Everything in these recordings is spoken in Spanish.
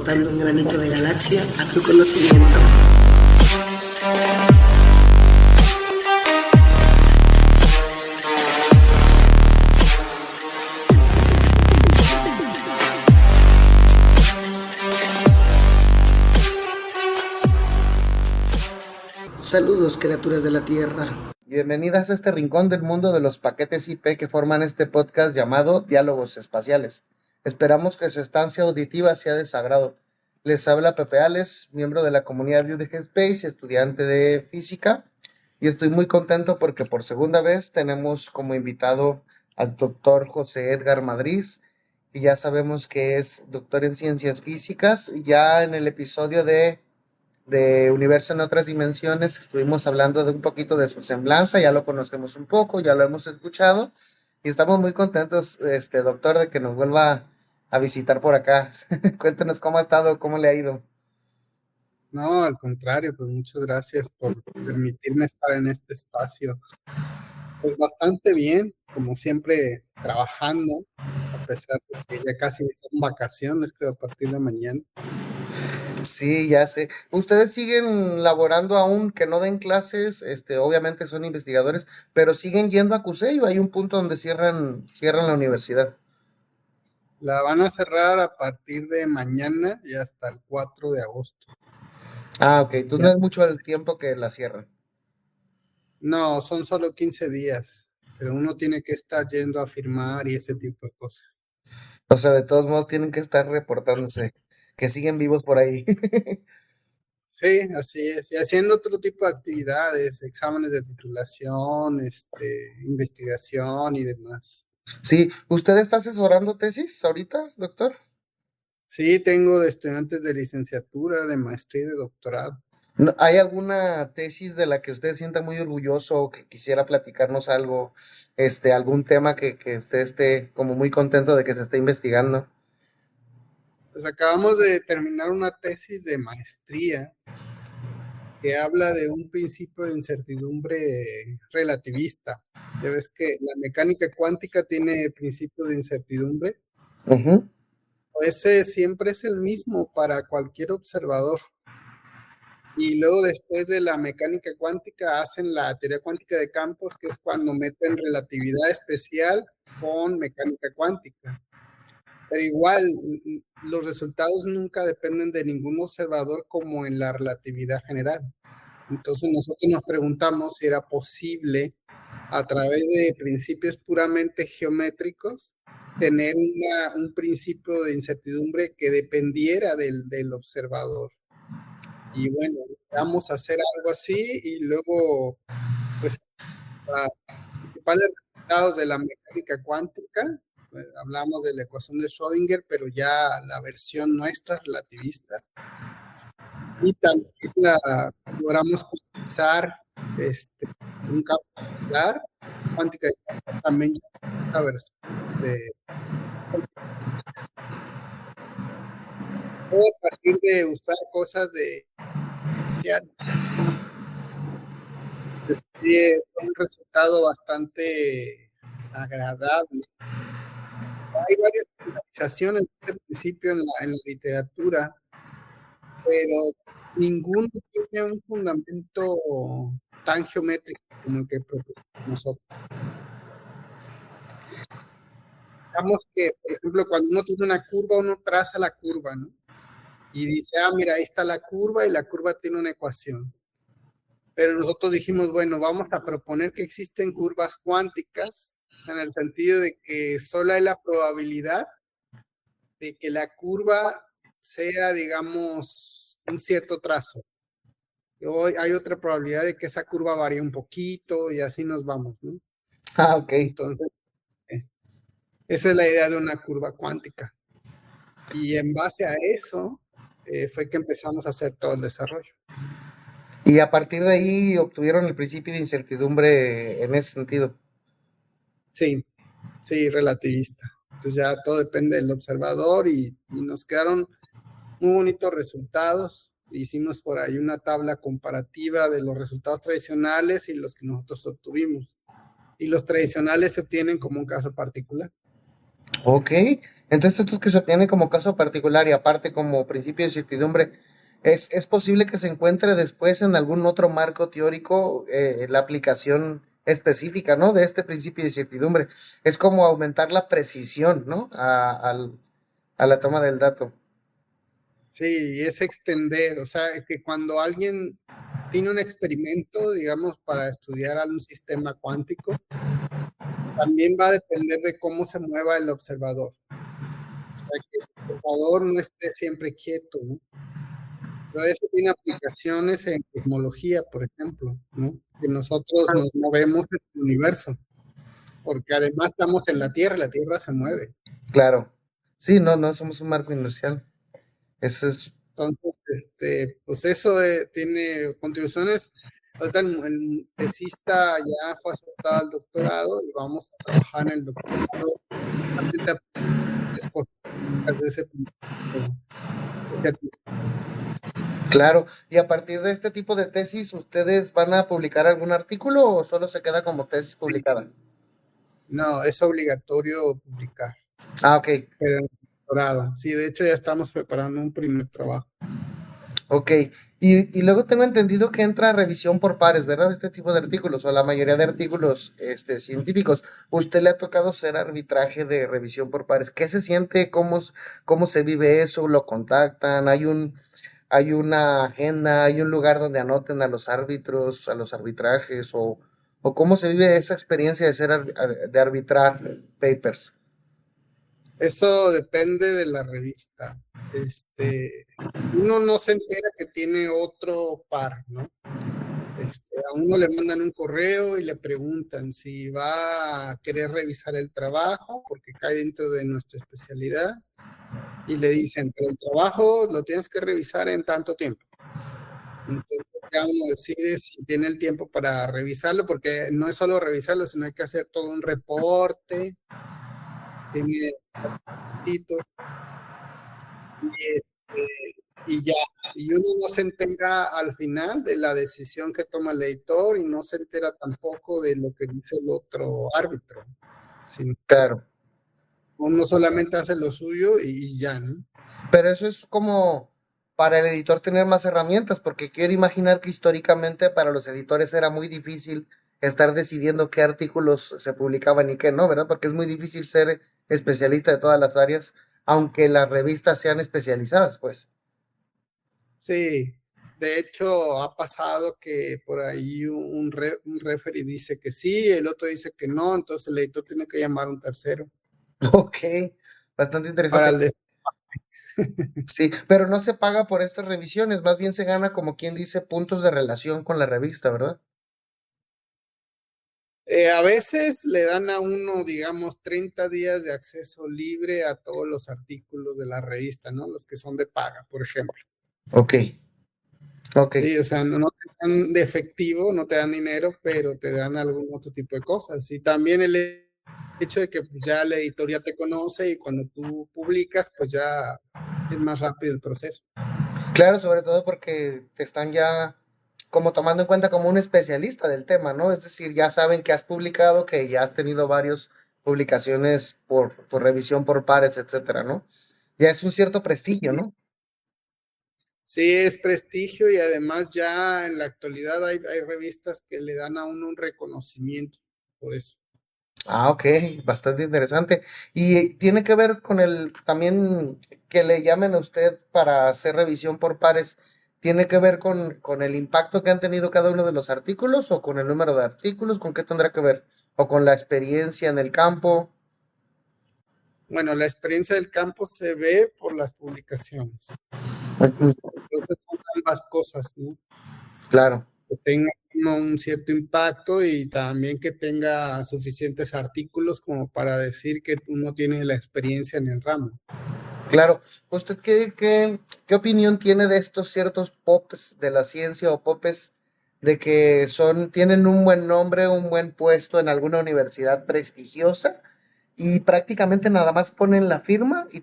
aportando un granito de galaxia a tu conocimiento. Saludos, criaturas de la Tierra. Bienvenidas a este rincón del mundo de los paquetes IP que forman este podcast llamado Diálogos Espaciales. Esperamos que su estancia auditiva sea de su agrado. Les habla Pepe Ales, miembro de la comunidad View de Headspace, estudiante de física, y estoy muy contento porque por segunda vez tenemos como invitado al doctor José Edgar Madrid, y ya sabemos que es doctor en ciencias físicas. Ya en el episodio de Universo en otras dimensiones estuvimos hablando de un poquito de su semblanza, ya lo conocemos un poco, ya lo hemos escuchado y estamos muy contentos, doctor, de que nos vuelva a visitar por acá. Cuéntenos cómo ha estado, cómo le ha ido. No, al contrario, pues muchas gracias por permitirme estar en este espacio. Pues bastante bien, como siempre, trabajando, a pesar de que ya casi son vacaciones, creo, a partir de mañana. Sí, ya sé. ¿Ustedes siguen laborando aún que no den clases? Obviamente son investigadores, pero siguen yendo a CUSEI, ¿o hay un punto donde cierran la universidad? La van a cerrar a partir de mañana y hasta el 4 de agosto. Ah, ok. Entonces no es mucho el tiempo que la cierran. No, son solo 15 días, pero uno tiene que estar yendo a firmar y ese tipo de cosas. O sea, de todos modos tienen que estar reportándose, que siguen vivos por ahí. Sí, así es. Y haciendo otro tipo de actividades, exámenes de titulación, investigación y demás. Sí, ¿usted está asesorando tesis ahorita, doctor? Sí, tengo de estudiantes de licenciatura, de maestría y de doctorado. ¿Hay alguna tesis de la que usted sienta muy orgulloso o que quisiera platicarnos algo, algún tema que usted esté como muy contento de que se esté investigando? Pues acabamos de terminar una tesis de maestría que habla de un principio de incertidumbre relativista. Ya ves que la mecánica cuántica tiene principio de incertidumbre. Uh-huh. Ese siempre es el mismo para cualquier observador. Y luego después de la mecánica cuántica hacen la teoría cuántica de campos, que es cuando meten relatividad especial con mecánica cuántica. Pero igual, los resultados nunca dependen de ningún observador como en la relatividad general. Entonces nosotros nos preguntamos si era posible, a través de principios puramente geométricos, tener un principio de incertidumbre que dependiera del observador. Y bueno, vamos a hacer algo así y luego, pues, los principales resultados de la mecánica cuántica, pues, hablamos de la ecuación de Schrödinger, pero ya la versión nuestra relativista. Y también logramos cuantizar un campo particular, cuántica de campo, también ya esta versión de todo a partir de usar cosas de inicial. Fue un resultado bastante agradable. Hay varias organizaciones de este principio en la literatura, pero ninguno tiene un fundamento tan geométrico como el que propusimos nosotros. Digamos que, por ejemplo, cuando uno tiene una curva, uno traza la curva, ¿no? Y dice, mira, ahí está la curva y la curva tiene una ecuación. Pero nosotros dijimos, bueno, vamos a proponer que existen curvas cuánticas, en el sentido de que solo hay la probabilidad de que la curva sea, digamos, un cierto trazo. Hoy hay otra probabilidad de que esa curva varíe un poquito y así nos vamos, ¿no? Ah, ok. Entonces, esa es la idea de una curva cuántica. Y en base a eso fue que empezamos a hacer todo el desarrollo. Y a partir de ahí obtuvieron el principio de incertidumbre en ese sentido. Sí, relativista. Entonces ya todo depende del observador y nos quedaron muy bonitos resultados. Hicimos por ahí una tabla comparativa de los resultados tradicionales y los que nosotros obtuvimos. Y los tradicionales se obtienen como un caso particular. Ok, entonces estos que se obtienen como caso particular y aparte como principio de certidumbre, ¿es posible que se encuentre después en algún otro marco teórico la aplicación específica, ¿no? De este principio de certidumbre? Es como aumentar la precisión, ¿no? A la toma del dato. Sí, es extender, o sea, que cuando alguien tiene un experimento, digamos, para estudiar algún sistema cuántico, también va a depender de cómo se mueva el observador. O sea, que el observador no esté siempre quieto, ¿no? Pero eso tiene aplicaciones en cosmología, por ejemplo, ¿no? Que nosotros nos movemos en el universo, porque además estamos en la Tierra se mueve. Claro. Sí, no, no somos un marco inercial. Eso es, Entonces, pues eso tiene contribuciones. Ahorita el tesista ya fue aceptado al doctorado y vamos a trabajar en el doctorado justamente a las cosas de ese principio. claro. Y a partir de este tipo de tesis, ¿ustedes van a publicar algún artículo o solo se queda como tesis publicada? No, es obligatorio publicar, Ah, ok. pero en el doctorado. Sí, de hecho ya estamos preparando un primer trabajo. Ok, y luego tengo entendido que entra revisión por pares, ¿verdad? Este tipo de artículos, o la mayoría de artículos científicos. ¿Usted le ha tocado hacer arbitraje de revisión por pares? ¿Qué se siente? ¿Cómo se vive eso? ¿Lo contactan? ¿Hay una agenda? ¿Hay un lugar donde anoten a los árbitros, a los arbitrajes? ¿O cómo se vive esa experiencia de de arbitrar papers? Eso depende de la revista. Uno no se entera que tiene otro par, ¿no? A uno le mandan un correo y le preguntan si va a querer revisar el trabajo, porque cae dentro de nuestra especialidad, y le dicen, pero el trabajo lo tienes que revisar en tanto tiempo. Entonces ya uno decide si tiene el tiempo para revisarlo, porque no es solo revisarlo, sino hay que hacer todo un reporte, tiene requisitos, y, y ya. Y uno no se entera al final de la decisión que toma el editor y no se entera tampoco de lo que dice el otro árbitro. Sino Claro. uno solamente hace lo suyo y ya, ¿no? Pero eso es como para el editor tener más herramientas, porque quiero imaginar que históricamente para los editores era muy difícil estar decidiendo qué artículos se publicaban y qué no, ¿verdad? Porque es muy difícil ser especialista de todas las áreas, aunque las revistas sean especializadas, pues. Sí, de hecho ha pasado que por ahí un referee dice que sí, el otro dice que no, entonces el editor tiene que llamar a un tercero Ok, bastante para interesante. el de Sí, pero no se paga por estas revisiones, más bien se gana como quien dice puntos de relación con la revista, ¿verdad? A veces le dan a uno, digamos, 30 días de acceso libre a todos los artículos de la revista, ¿no? Los que son de paga, por ejemplo. Ok, ok. Sí, o sea, no te dan de efectivo, no te dan dinero, pero te dan algún otro tipo de cosas. Y también el hecho de que pues, ya el editor ya te conoce y cuando tú publicas, pues ya es más rápido el proceso. Claro, sobre todo porque te están ya como tomando en cuenta como un especialista del tema, ¿no? Es decir, ya saben que has publicado, que ya has tenido varias publicaciones por revisión por pares, etcétera, ¿no? Ya es un cierto Sí, prestigio, ¿no? sí, es prestigio y además ya en la actualidad hay revistas que le dan a uno un reconocimiento por eso. Ah, ok, bastante interesante. Y tiene que ver con el también que le llamen a usted para hacer revisión por pares, ¿tiene que ver con el impacto que han tenido cada uno de los artículos o con el número de artículos? ¿Con qué tendrá que ver? ¿O con la experiencia en el campo? Bueno, la experiencia del campo se ve por las publicaciones. Ujú. Entonces son ambas cosas, ¿no? Claro, Que tenga un cierto impacto y también que tenga suficientes artículos como para decir que uno tiene la experiencia en el ramo. claro. ¿Usted qué opinión tiene de estos ciertos pops de la ciencia o popes de que tienen un buen nombre, un buen puesto en alguna universidad prestigiosa? Y prácticamente nada más ponen la firma y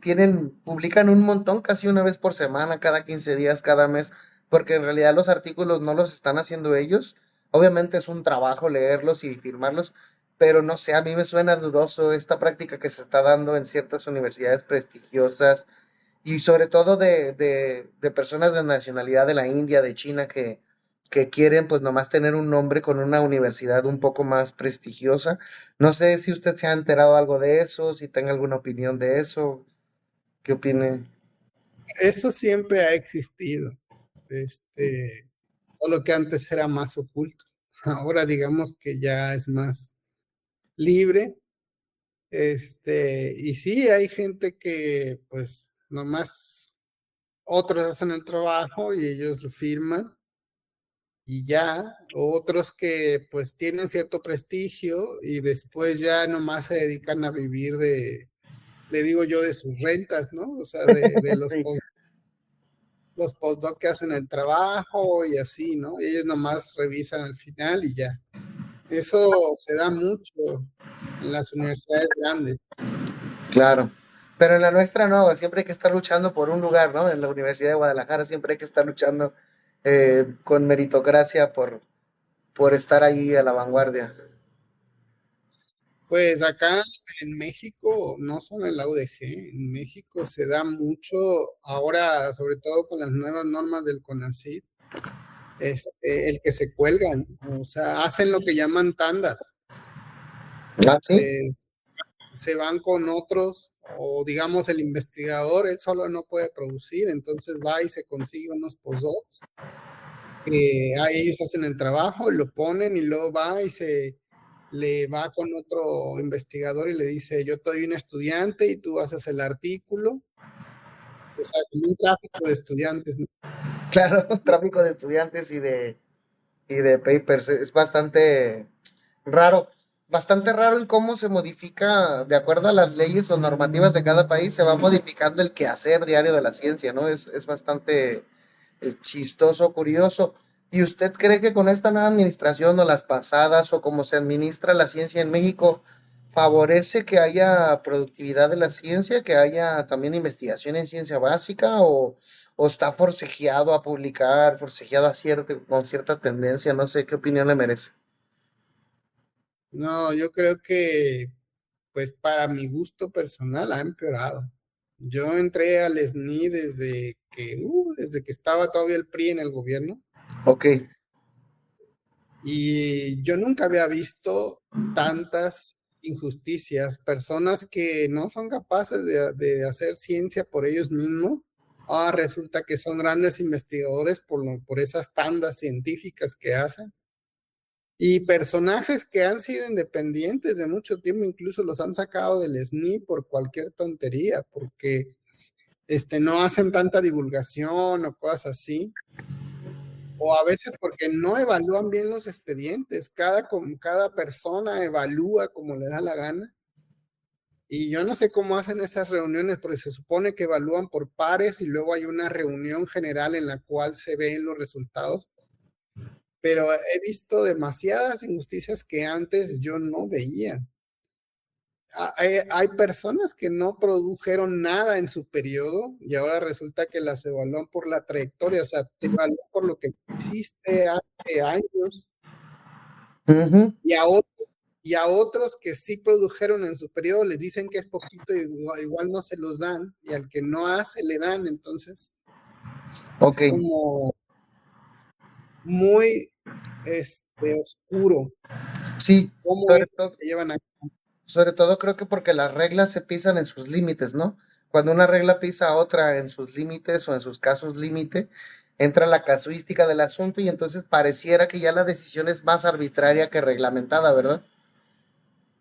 publican un montón, casi una vez por semana, cada 15 días, cada mes, porque en realidad los artículos no los están haciendo ellos. Obviamente es un trabajo leerlos y firmarlos, pero no sé, a mí me suena dudoso esta práctica que se está dando en ciertas universidades prestigiosas y sobre todo de personas de nacionalidad de la India, de China, que quieren pues nomás tener un nombre con una universidad un poco más prestigiosa. No sé si usted se ha enterado algo de eso, si tenga alguna opinión de eso, ¿qué opine? Eso siempre ha existido. Solo que antes era más oculto. Ahora digamos que ya es más libre. Y sí, hay gente que pues nomás otros hacen el trabajo y ellos lo firman y ya, otros que pues tienen cierto prestigio y después ya nomás se dedican a vivir le digo yo, de sus rentas, ¿no? O sea, de Sí. los postdoc que hacen el trabajo y así, ¿no? Y ellos nomás revisan al final y ya. Eso se da mucho en las universidades grandes. Claro. Pero en la nuestra no, siempre hay que estar luchando por un lugar, ¿no? En la Universidad de Guadalajara siempre hay que estar luchando con meritocracia por estar ahí a la vanguardia. Pues acá en México, no solo en la UDG, en México se da mucho, ahora sobre todo con las nuevas normas del CONACYT, el que se cuelgan, o sea, hacen lo que llaman tandas. ¿Ah, sí? Este, Se van con otros, o digamos el investigador, él solo no puede producir, entonces va y se consigue unos postdocs, que ellos hacen el trabajo, lo ponen y luego va y se le va con otro investigador y le dice, yo soy un estudiante y tú haces el artículo, o sea, como un tráfico de estudiantes, ¿no? Claro, tráfico de estudiantes y de papers. Es bastante raro en cómo se modifica, de acuerdo a las leyes o normativas de cada país, se va modificando el quehacer diario de la ciencia, ¿no? Es bastante chistoso, curioso. ¿Y usted cree que con esta nueva administración o las pasadas o cómo se administra la ciencia en México, favorece que haya productividad de la ciencia, que haya también investigación en ciencia básica o está forcejeado a publicar, forcejeado con cierta tendencia? No sé qué opinión le merece. No, yo creo que, pues para mi gusto personal ha empeorado. Yo entré al SNI desde que estaba todavía el PRI en el gobierno. Ok, Y yo nunca había visto tantas injusticias, personas que no son capaces de hacer ciencia por ellos mismos. Resulta que son grandes investigadores por esas tandas científicas que hacen. Y personajes que han sido independientes de mucho tiempo, incluso los han sacado del SNI por cualquier tontería, porque no hacen tanta divulgación o cosas así. O a veces porque no evalúan bien los expedientes. Cada persona evalúa como le da la gana. Y yo no sé cómo hacen esas reuniones, porque se supone que evalúan por pares y luego hay una reunión general en la cual se ven los resultados. Pero he visto demasiadas injusticias que antes yo no veía. Hay personas que no produjeron nada en su periodo y ahora resulta que las evalúan por la trayectoria, o sea, te evalúan por lo que hiciste hace años ujú, y y a otros que sí produjeron en su periodo les dicen que es poquito y igual no se los dan y al que no hace le dan, entonces ok, es como muy oscuro sí, cómo sobre es todo, que llevan a... sobre todo creo que porque las reglas se pisan en sus límites, ¿no? Cuando una regla pisa a otra en sus límites o en sus casos límite, entra la casuística del asunto y entonces pareciera que ya la decisión es más arbitraria que reglamentada, ¿verdad?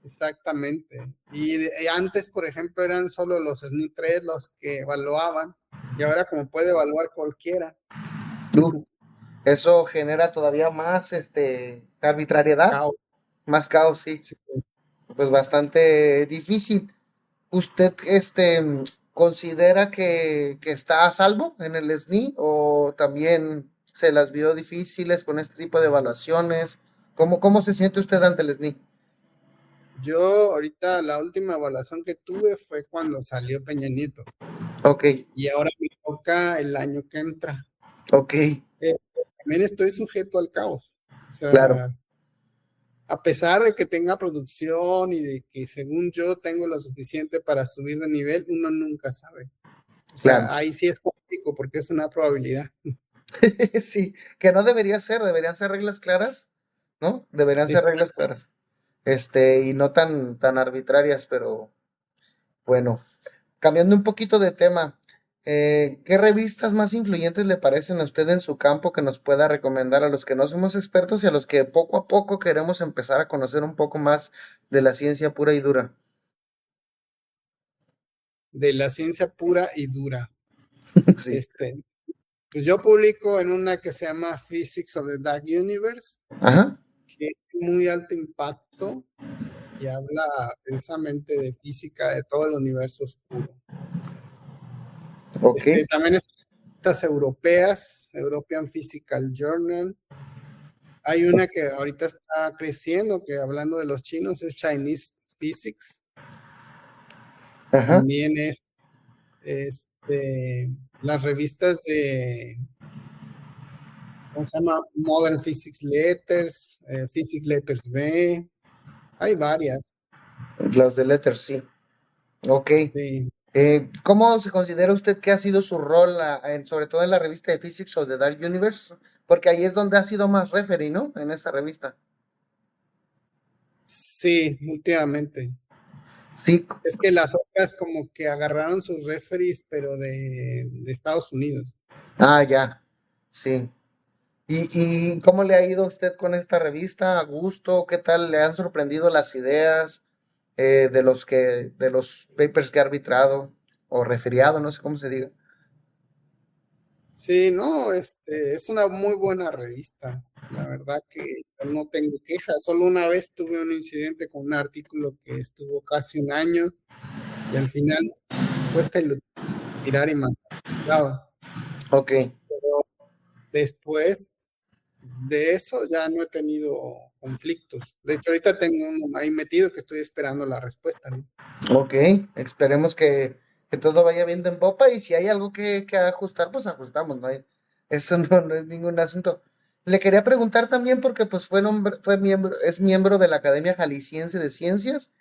Exactamente. Y antes, por ejemplo, eran solo los SNI 3 los que evaluaban y ahora como puede evaluar cualquiera. Uh, Eso genera todavía más arbitrariedad, Caos. más caos, sí. Sí. Pues bastante difícil. ¿Usted considera que está a salvo en el SNI o también se las vio difíciles con este tipo de evaluaciones? ¿Cómo se siente usted ante el SNI? Yo ahorita la última evaluación que tuve fue cuando salió Peña Nieto Ok, y ahora me toca el año que entra. ok, Eh, También estoy sujeto al caos. O claro. sea, a pesar de que tenga producción y de que según yo tengo lo suficiente para subir de nivel, uno nunca sabe. O Claro. sea, ahí sí es político porque es una probabilidad. Sí, que no debería ser, deberían ser reglas claras, ¿no? Deberían ser Es, reglas claras. Y no tan arbitrarias, pero bueno. Cambiando un poquito de tema, ¿qué revistas más influyentes le parecen a usted en su campo que nos pueda recomendar a los que no somos expertos y a los que poco a poco queremos empezar a conocer un poco más de la ciencia pura y dura? de la ciencia pura y dura. Sí. Pues yo publico en una que se llama Physics of the Dark Universe, Ajá. que es muy alto impacto y habla precisamente de física de todo el universo oscuro. Ok. También estas europeas, European Physical Journal. Hay una que ahorita está creciendo, que hablando de los chinos, es Chinese Physics. Ajá. También es las revistas ¿cómo se llama? Modern Physics Letters, Physics Letters B. Hay varias. Las de Letters, sí. Ok. Sí. ¿Cómo se considera usted que ha sido su rol, sobre todo en la revista de Physics of the Dark Universe? Porque ahí es donde ha sido más referee, ¿no? En esta revista. Sí, últimamente. Sí. Es que las otras como que agarraron sus referees, pero de Estados Unidos. Ah, ya. Sí. ¿Y cómo le ha ido a usted con esta revista? ¿A gusto? ¿Qué tal? ¿Le han sorprendido las ideas de los papers que ha arbitrado o referiado? No sé cómo se diga. Sí, no, es una muy buena revista. La verdad que yo no tengo quejas. Solo una vez tuve un incidente con un artículo que estuvo casi un año y al final cuesta tirar y mandar. Claro, Ok, pero después de eso ya no he tenido conflictos. De hecho, ahorita tengo uno ahí metido que estoy esperando la respuesta, ¿no? ok. Esperemos que todo vaya bien en popa y si hay algo que ajustar, pues ajustamos, ¿no? Eso no es ningún asunto. Le quería preguntar también porque pues es miembro de la Academia Jalisciense de Ciencias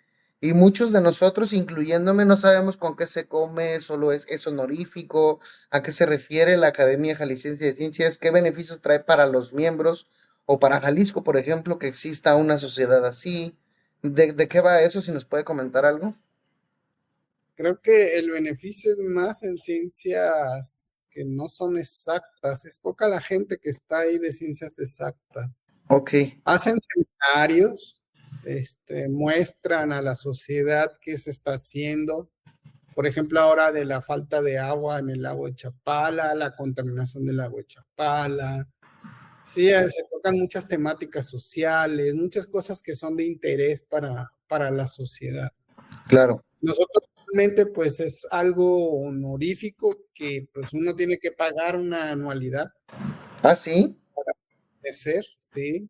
y muchos de nosotros, incluyéndome, no sabemos con qué se come, solo es honorífico, a qué se refiere la Academia Jalisciense de Ciencias, qué beneficios trae para los miembros o para Jalisco, por ejemplo, que exista una sociedad así. ¿De qué va eso? Si nos puede comentar algo. Creo que el beneficio es más en ciencias que no son exactas. Es poca la gente que está ahí de ciencias exactas. Ok, Hacen seminarios, muestran a la sociedad qué se está haciendo. Por ejemplo, ahora de la falta de agua en el lago de Chapala, la contaminación del lago de Chapala. Sí, se tocan muchas temáticas sociales, muchas cosas que son de interés para la sociedad. claro. Nosotros realmente pues es algo honorífico que pues uno tiene que pagar una anualidad Ah, sí, de ser, ¿sí?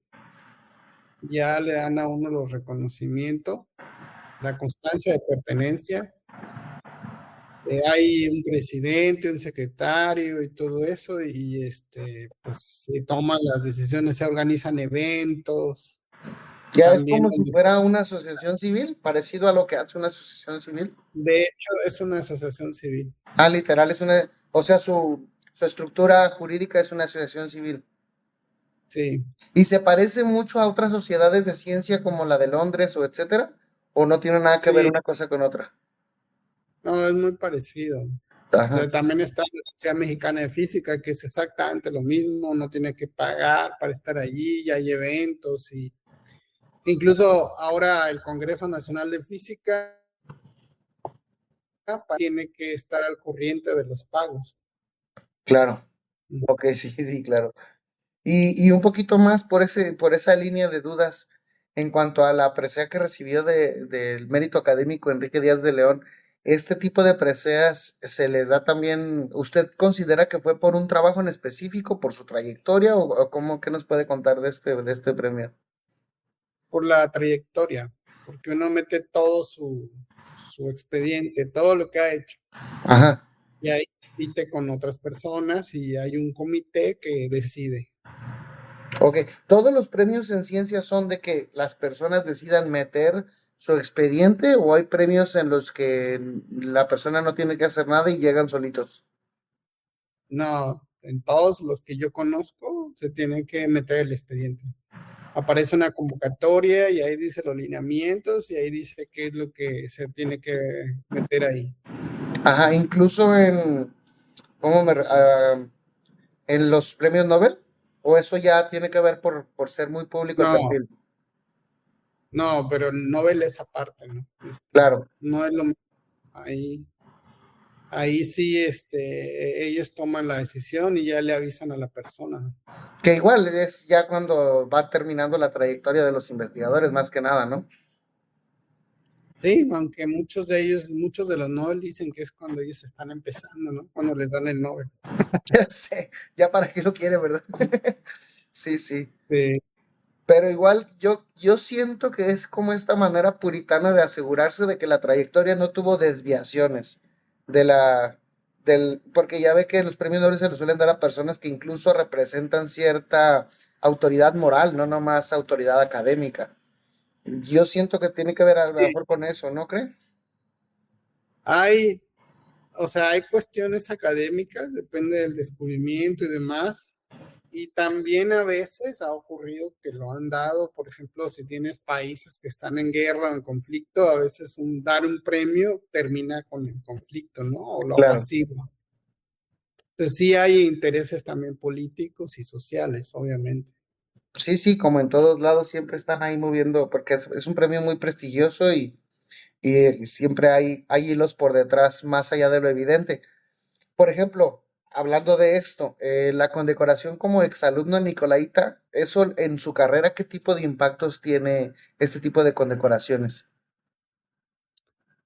Ya le dan a uno los reconocimientos, la constancia de pertenencia. Hay un presidente, un secretario y todo eso, y pues se toman las decisiones, se organizan eventos, ya es también, como si fuera una asociación civil, parecido a lo que hace una asociación civil. de hecho, es una asociación civil, Ah, literal, o sea, su estructura jurídica es una asociación civil. sí. ¿Y se parece mucho a otras sociedades de ciencia como la de Londres o etcétera? ¿O no tiene nada que ver Sí, una cosa con otra? no, es muy parecido. O Ajá, sea, también está la Sociedad Mexicana de Física, que es exactamente lo mismo, no tiene que pagar para estar allí, ya hay eventos y incluso ahora el Congreso Nacional de Física tiene que estar al corriente de los pagos. claro. Ok, sí, sí, claro. Y un poquito más por esa línea de dudas en cuanto a la presea que recibió del mérito académico Enrique Díaz de León, ¿este tipo de preseas se les da también, usted considera que fue por un trabajo en específico, por su trayectoria, o cómo, qué nos puede contar de este premio? Por la trayectoria, porque uno mete todo su expediente, todo lo que ha hecho, Ajá, y ahí compite con otras personas y hay un comité que decide. Ok, ¿todos los premios en ciencia son de que las personas decidan meter su expediente o hay premios en los que la persona no tiene que hacer nada y llegan solitos? No, en todos los que yo conozco se tiene que meter el expediente. Aparece una convocatoria y ahí dice los lineamientos y ahí dice qué es lo que se tiene que meter ahí. Ajá, incluso ¿cómo en los premios Nobel, o eso ya tiene que ver por ser muy público el No, perfil. no, pero el Nobel es aparte, ¿no? Claro, No es lo mismo. Ahí, ahí sí, ellos toman la decisión y ya le avisan a la persona. que igual es ya cuando va terminando la trayectoria de los investigadores, más que nada, ¿no? Sí, aunque muchos de ellos, muchos de los Nobel dicen que es cuando ellos están empezando, ¿no? Cuando les dan el Nobel. Ya sé, ya para qué lo quiere, ¿verdad? Sí, sí. Sí. Pero igual yo siento que es como esta manera puritana de asegurarse de que la trayectoria no tuvo desviaciones de porque ya ve que los premios Nobel se los suelen dar a personas que incluso representan cierta autoridad moral, no nomás autoridad académica. Yo siento que tiene que ver a lo Sí. mejor con eso, ¿no cree? Hay, o sea, hay cuestiones académicas, depende del descubrimiento y demás. Y también a veces ha ocurrido que lo han dado, por ejemplo, si tienes países que están en guerra o en conflicto, a veces dar un premio termina con el conflicto, ¿no? O lo Claro. apacigua. Entonces sí hay intereses también políticos y sociales, obviamente. Sí, sí, como en todos lados siempre están ahí moviendo, porque es un premio muy prestigioso y siempre hay hilos por detrás más allá de lo evidente. Por ejemplo, hablando de esto, la condecoración como exalumno Nicolaita, eso en su carrera, ¿qué tipo de impactos tiene este tipo de condecoraciones?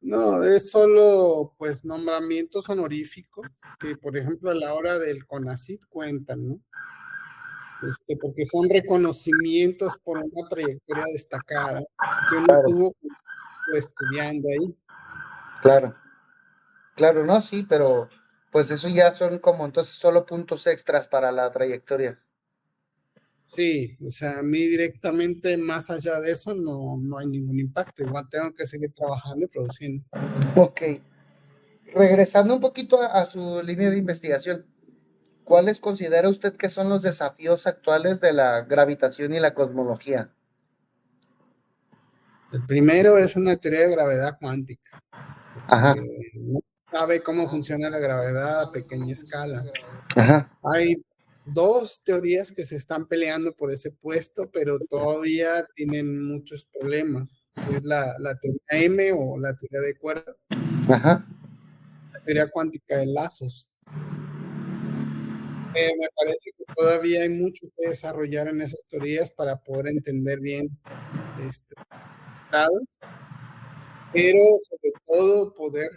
No, es solo pues nombramientos honoríficos que, por ejemplo, a la hora del CONACYT cuentan, ¿no? Porque son reconocimientos por una trayectoria destacada que uno Claro, tuvo estudiando ahí. claro, claro, no, sí, pero pues eso ya son como entonces solo puntos extras para la trayectoria. Sí, o sea, a mí directamente más allá de eso no hay ningún impacto. Igual tengo que seguir trabajando y produciendo. Ok, regresando un poquito a su línea de investigación, ¿cuáles considera usted que son los desafíos actuales de la gravitación y la cosmología? El primero es una teoría de gravedad cuántica. Ajá, No se sabe cómo funciona la gravedad a pequeña escala. ajá, Hay dos teorías que se están peleando por ese puesto, pero todavía tienen muchos problemas. Es la teoría M o la teoría de cuerdas, ajá. la teoría cuántica de lazos. Me parece que todavía hay mucho que desarrollar en esas teorías para poder entender bien este estado, pero sobre todo poder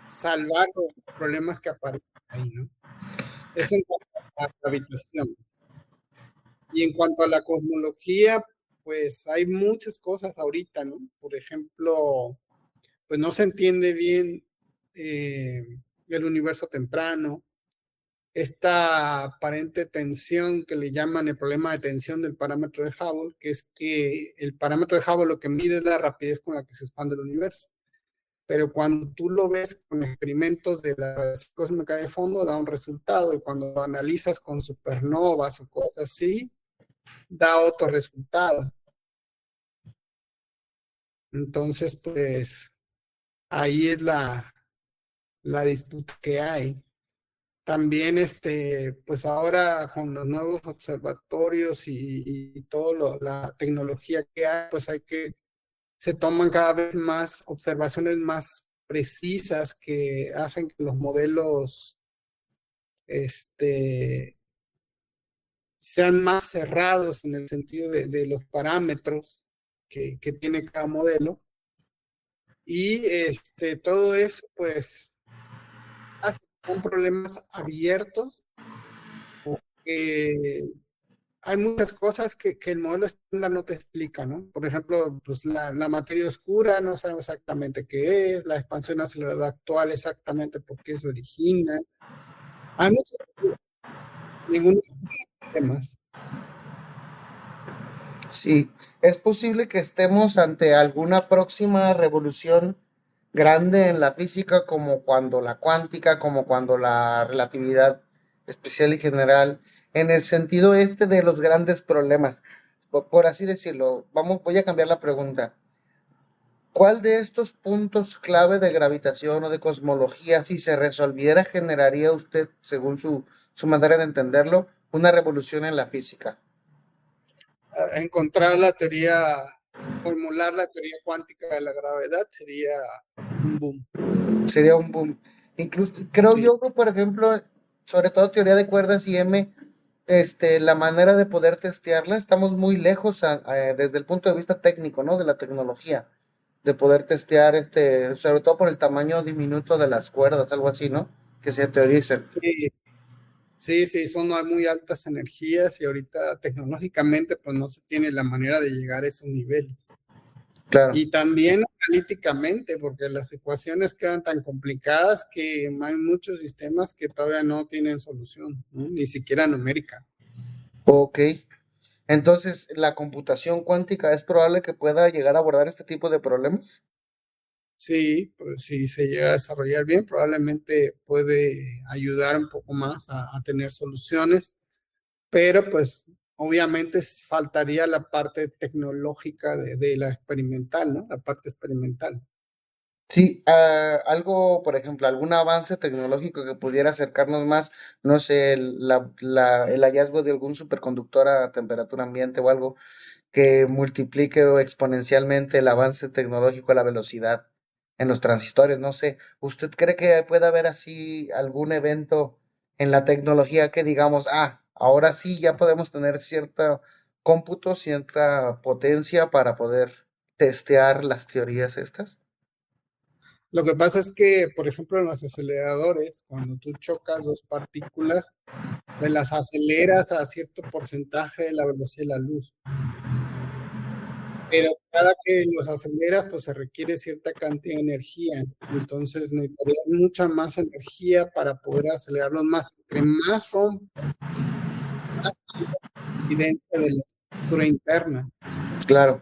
salvar los problemas que aparecen ahí, ¿no? Eso en cuanto a la gravitación. Y en cuanto a la cosmología, pues hay muchas cosas ahorita, ¿no? Por ejemplo, pues no se entiende bien eh, el universo temprano, esta aparente tensión que le llaman el problema de tensión del parámetro de Hubble, que es que el parámetro de Hubble lo que mide es la rapidez con la que se expande el universo. Pero cuando tú lo ves con experimentos de la radiación cósmica de fondo, da un resultado, y cuando lo analizas con supernovas o cosas así, da otro resultado. Entonces, pues ahí es la disputa que hay. También, pues ahora con los nuevos observatorios y toda la tecnología que hay, pues se toman cada vez más observaciones más precisas que hacen que los modelos, este, sean más cerrados en el sentido de los parámetros que tiene cada modelo. Y todo eso, pues, son problemas abiertos, porque hay muchas cosas que el modelo estándar no te explica, ¿no? Por ejemplo, pues la materia oscura no sabemos exactamente qué es, la expansión acelerada actual exactamente por qué se origina. Hay muchas cosas, ningún tema. Sí, es posible que estemos ante alguna próxima revolución grande en la física, como cuando la cuántica, como cuando la relatividad especial y general, en el sentido este de los grandes problemas, por así decirlo. Voy a cambiar la pregunta. ¿Cuál de estos puntos clave de gravitación o de cosmología, si se resolviera, generaría usted, según su manera de entenderlo, una revolución en la física? Encontrar la teoría, formular la teoría cuántica de la gravedad sería un boom. Sería un boom. Incluso, creo Sí, yo que, por ejemplo, sobre todo teoría de cuerdas y la manera de poder testearla, estamos muy lejos desde el punto de vista técnico, ¿no? De la tecnología, de poder testear, sobre todo por el tamaño diminuto de las cuerdas, algo así, ¿no? Que se teoricen. sí, sí, son muy altas energías y ahorita tecnológicamente pues no se tiene la manera de llegar a esos niveles. Claro. Y también analíticamente, porque las ecuaciones quedan tan complicadas que hay muchos sistemas que todavía no tienen solución, ¿no? Ni siquiera numérica. Ok. Entonces, ¿la computación cuántica es probable que pueda llegar a abordar este tipo de problemas? Sí, pues si se llega a desarrollar bien, probablemente puede ayudar un poco más a tener soluciones, pero pues obviamente faltaría la parte tecnológica de la experimental, ¿no? La parte experimental. Sí, algo, por ejemplo, algún avance tecnológico que pudiera acercarnos más, no sé, el hallazgo de algún superconductor a temperatura ambiente o algo que multiplique exponencialmente el avance tecnológico a la velocidad en los transistores, no sé. ¿Usted cree que puede haber así algún evento en la tecnología que digamos, ahora sí ya podemos tener cierta cómputo, cierta potencia para poder testear las teorías estas? Lo que pasa es que, por ejemplo, en los aceleradores, cuando tú chocas dos partículas, pues las aceleras a cierto porcentaje de la velocidad de la luz. Pero cada que los aceleras, pues se requiere cierta cantidad de energía. Entonces necesitarías mucha más energía para poder acelerarlos más. Entre más rompe, más evidencia de la estructura interna. Claro,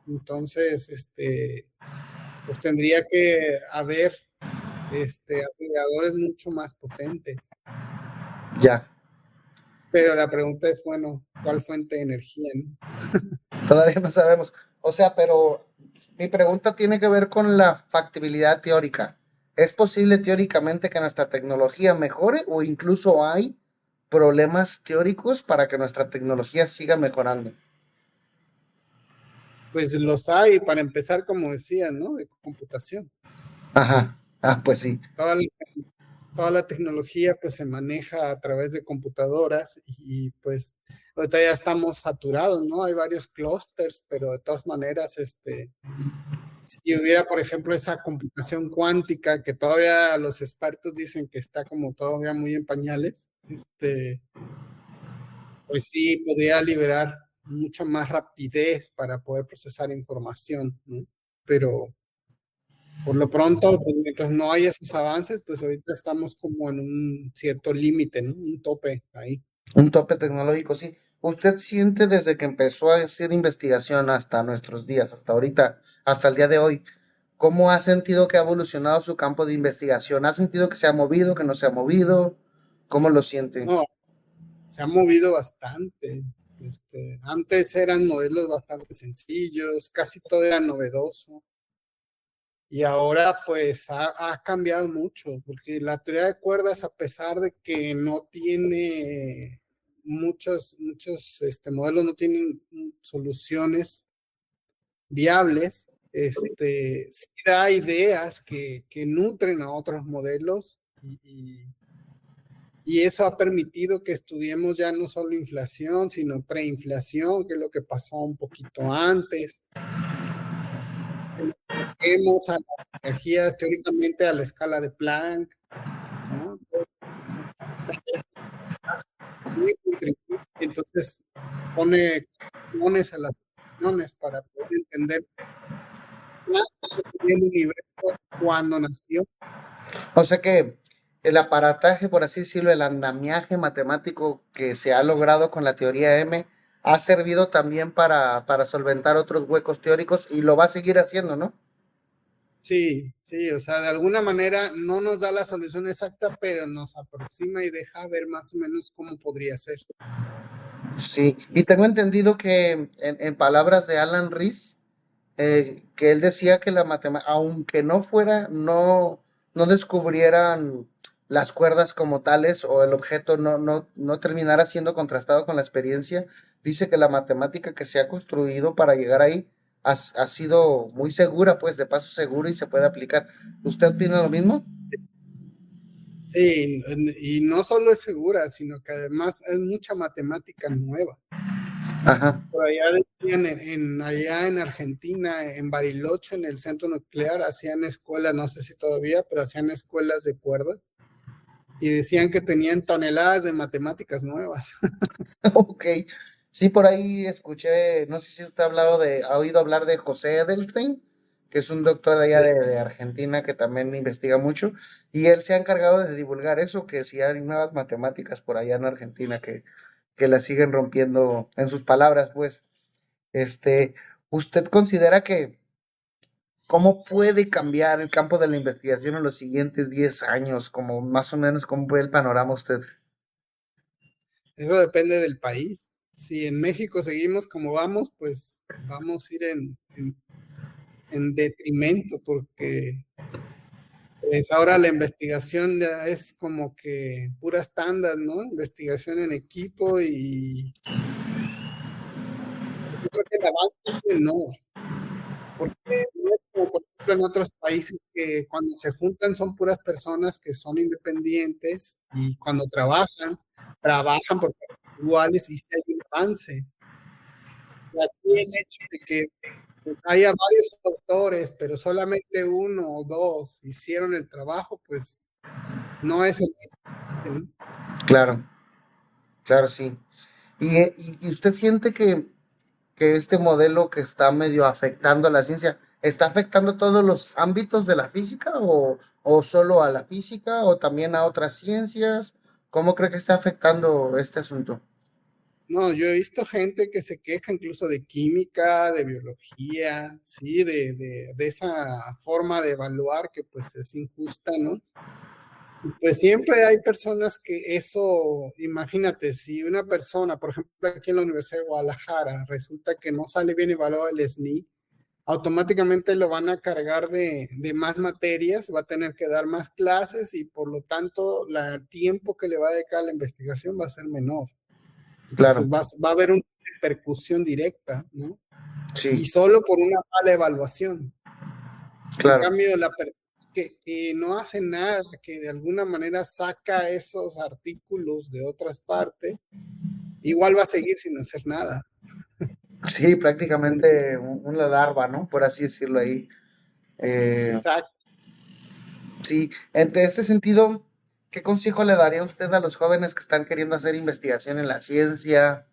Entonces, pues tendría que haber aceleradores mucho más potentes. ya. Pero la pregunta es, bueno, ¿cuál fuente de energía, no? Todavía no sabemos. O sea, pero mi pregunta tiene que ver con la factibilidad teórica. ¿Es posible teóricamente que nuestra tecnología mejore o incluso hay problemas teóricos para que nuestra tecnología siga mejorando? Pues los hay, para empezar, como decía, ¿no? De computación. Ajá. Pues sí. Toda la, toda la tecnología pues se maneja a través de computadoras y pues ahorita ya estamos saturados, ¿no? Hay varios clústeres, pero de todas maneras, si hubiera, por ejemplo, esa computación cuántica que todavía los expertos dicen que está como todavía muy en pañales, pues sí podría liberar mucha más rapidez para poder procesar información, ¿no? Pero por lo pronto, pues, mientras no hay esos avances, pues ahorita estamos como en un cierto límite, ¿no? Un tope ahí. Un tope tecnológico, sí. ¿Usted siente desde que empezó a hacer investigación hasta nuestros días, hasta ahorita, hasta el día de hoy, cómo ha sentido que ha evolucionado su campo de investigación? ¿Ha sentido que se ha movido, que no se ha movido? ¿Cómo lo siente? No, se ha movido bastante. Antes eran modelos bastante sencillos, casi todo era novedoso. Y ahora pues ha cambiado mucho, porque la teoría de cuerdas, a pesar de que no tiene muchos modelos, no tienen soluciones viables, sí da ideas que nutren a otros modelos y eso ha permitido que estudiemos ya no solo inflación, sino preinflación, que es lo que pasó un poquito antes. Vemos a las energías teóricamente a la escala de Planck, ¿no? Entonces pone condiciones a las ecuaciones para poder entender el universo cuando nació. O sea que el aparataje, por así decirlo, el andamiaje matemático que se ha logrado con la teoría M ha servido también para solventar otros huecos teóricos y lo va a seguir haciendo, ¿no? Sí, sí, o sea, de alguna manera no nos da la solución exacta, pero nos aproxima y deja ver más o menos cómo podría ser. Sí, y tengo entendido que en palabras de Alan Rees, que él decía que la matemática, aunque no fuera, no descubrieran las cuerdas como tales o el objeto no terminara siendo contrastado con la experiencia, dice que la matemática que se ha construido para llegar ahí ha sido muy segura, pues de paso seguro y se puede aplicar. ¿Usted opina lo mismo? Sí, y no solo es segura, sino que además es mucha matemática nueva. Ajá. Por allá decían allá en Argentina, en Bariloche, en el centro nuclear, hacían escuelas, no sé si todavía, pero hacían escuelas de cuerdas y decían que tenían toneladas de matemáticas nuevas. Ok. Sí, por ahí escuché, no sé si usted ha oído hablar de José Edelstein, que es un doctor allá Sí. de Argentina que también investiga mucho, y él se ha encargado de divulgar eso, que si hay nuevas matemáticas por allá en Argentina que las siguen rompiendo, en sus palabras, pues. Este, ¿Usted considera que cómo puede cambiar el campo de la investigación en los siguientes 10 años? Como más o menos, ¿cómo ve el panorama usted? Eso depende del país. Si en México seguimos como vamos, pues vamos a ir en detrimento, porque pues ahora la investigación ya es como que pura estándar, ¿no? Investigación en equipo y yo creo que el avance es menor, porque no es como por ejemplo en otros países que cuando se juntan son puras personas que son independientes y cuando trabajan por iguales y si hay un avance. Y aquí el hecho de que haya varios autores, pero solamente uno o dos hicieron el trabajo, pues no es el mismo, ¿no? Claro, claro, sí. ¿Y usted siente que este modelo que está medio afectando a la ciencia, está afectando todos los ámbitos de la física o solo a la física o también a otras ciencias? ¿Cómo cree que está afectando este asunto? No, yo he visto gente que se queja incluso de química, de biología, sí, de esa forma de evaluar que pues es injusta, ¿no? Y pues siempre hay personas que eso, imagínate, si una persona, por ejemplo, aquí en la Universidad de Guadalajara, resulta que no sale bien evaluado el SNI, automáticamente lo van a cargar de más materias, va a tener que dar más clases y por lo tanto el tiempo que le va a dedicar a la investigación va a ser menor. Claro, Entonces va a haber una repercusión directa, ¿no? Y sí, solo por una mala evaluación. En claro, cambio, la persona que no hace nada, que de alguna manera saca esos artículos de otras partes, igual va a seguir sin hacer nada. sí, prácticamente una larva, ¿no? Por así decirlo ahí. Eh, Exacto. sí, en este sentido, ¿qué consejo le daría usted a los jóvenes que están queriendo hacer investigación en la ciencia?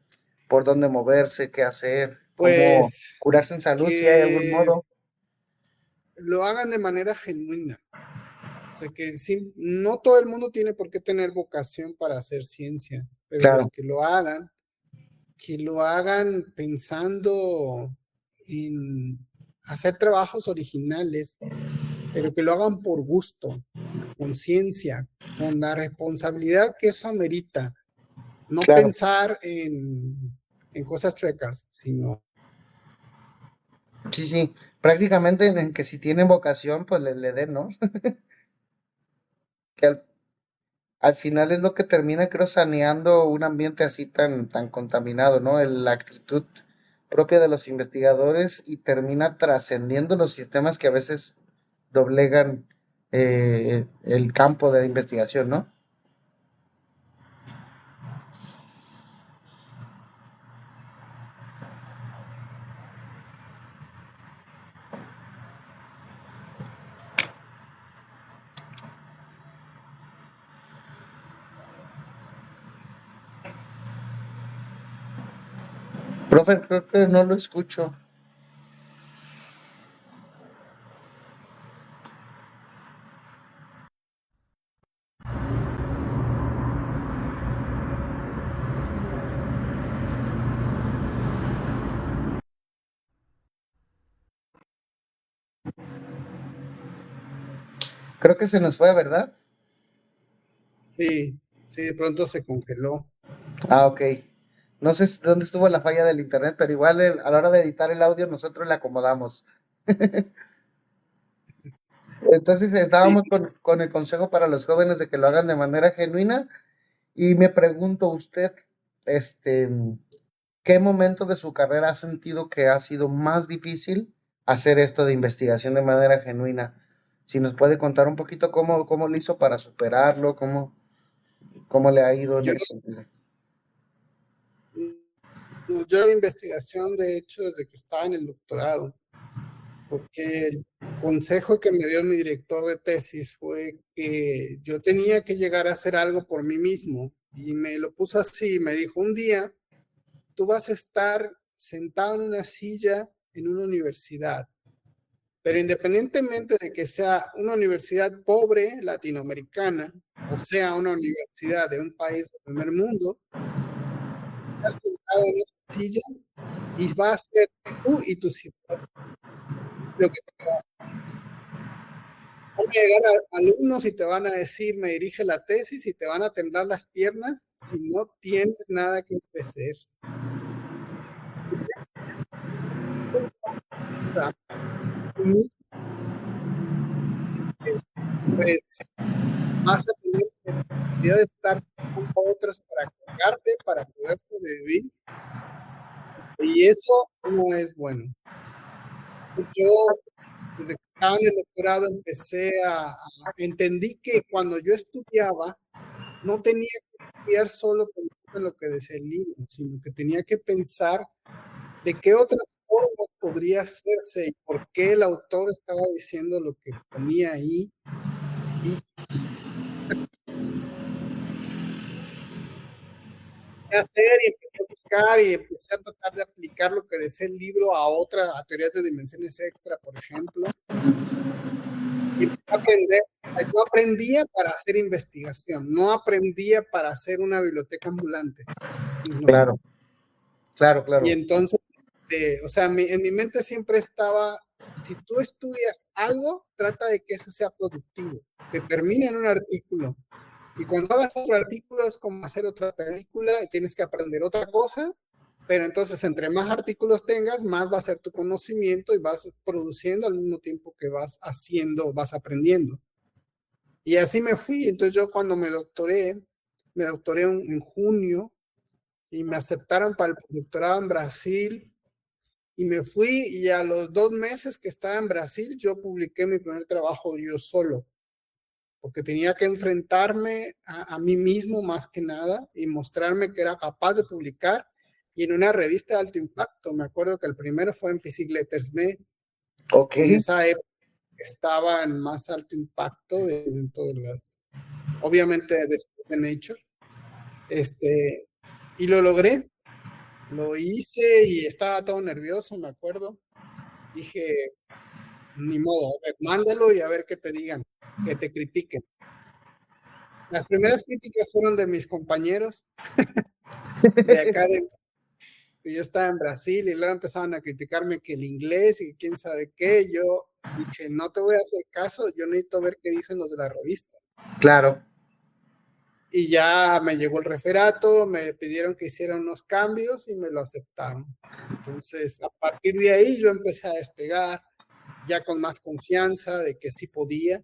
¿Por dónde moverse? ¿Qué hacer? ¿Cómo Pues curarse en salud si hay algún que modo? lo hagan de manera genuina. O sea, que sí, no todo el mundo tiene por qué tener vocación para hacer ciencia, pero los Claro, que lo hagan pensando en hacer trabajos originales, pero que lo hagan por gusto, a conciencia, con la responsabilidad que eso amerita. No claro. pensar en cosas chuecas, sino Sí, sí, prácticamente en que si tienen vocación, pues le den, ¿no? Que al final es lo que termina, creo, saneando un ambiente así tan contaminado, ¿no? La actitud propia de los investigadores y termina trascendiendo los sistemas que a veces doblegan el campo de la investigación, ¿no? Profe, creo que no lo escucho. Creo que se nos fue, ¿verdad? Sí, sí, de pronto se congeló. Ah, ok. No sé dónde estuvo la falla del internet, pero igual a la hora de editar el audio nosotros le acomodamos. Entonces Sí, estábamos con el consejo para los jóvenes de que lo hagan de manera genuina y me pregunto usted, este, ¿qué momento de su carrera ha sentido que ha sido más difícil hacer esto de investigación de manera genuina? Si nos puede contar un poquito cómo lo hizo para superarlo, cómo le ha ido en yo, ese sentido. yo la investigación, de hecho, desde que estaba en el doctorado, porque el consejo que me dio mi director de tesis fue que yo tenía que llegar a hacer algo por mí mismo y me lo puso así, me dijo, un día tú vas a estar sentado en una silla en una universidad, pero independientemente de que sea una universidad pobre latinoamericana o sea una universidad de un país del primer mundo, estar sentado en esa silla y va a ser tú y tus ideas lo que van a llegar alumnos y te van a decir, me dirige la tesis y te van a temblar las piernas si no tienes nada que ofrecer. Pues vas a tener necesidad de estar con otros para cargarte, para poder sobrevivir, y eso no es bueno. Yo, desde que estaba en el doctorado, entendí que cuando yo estudiaba, no tenía que estudiar solo pensando en lo que decía el libro, sino que tenía que pensar de qué otras formas podría hacerse y por qué el autor estaba diciendo lo que ponía ahí. Y empecé a hacer y empecé a buscar y empecé a tratar de aplicar lo que decía el libro a teorías de dimensiones extra, por ejemplo. Y empecé a aprender. Yo aprendía para hacer investigación, no aprendía para hacer una biblioteca ambulante. No. Claro, claro, Y claro. entonces, o sea, en mi mente siempre estaba, si tú estudias algo, trata de que eso sea productivo, que termine en un artículo. Y cuando hagas otro artículo es como hacer otra película y tienes que aprender otra cosa, pero entonces entre más artículos tengas, más va a ser tu conocimiento y vas produciendo al mismo tiempo que vas haciendo, vas aprendiendo. Y así me fui. Entonces yo cuando me doctoré en junio y me aceptaron para el doctorado en Brasil y me fui y a los 2 meses que estaba en Brasil yo publiqué mi primer trabajo yo solo, porque tenía que enfrentarme a mí mismo más que nada y mostrarme que era capaz de publicar y en una revista de alto impacto. Me acuerdo que el primero fue en Physics Letters Me, Ok, en esa época estaba en más alto impacto dentro de las, obviamente después de Nature, y lo logré, lo hice y estaba todo nervioso, me acuerdo. Dije, ni modo, a ver, mándalo y a ver qué te digan, que te critiquen. Las primeras críticas fueron de mis compañeros de acá, que yo estaba en Brasil y luego empezaban a criticarme que el inglés y quién sabe qué. Yo dije, no te voy a hacer caso, yo necesito ver qué dicen los de la revista. claro. Y ya me llegó el referato, me pidieron que hiciera unos cambios y me lo aceptaron. Entonces, a partir de ahí yo empecé a despegar, ya con más confianza de que sí podía.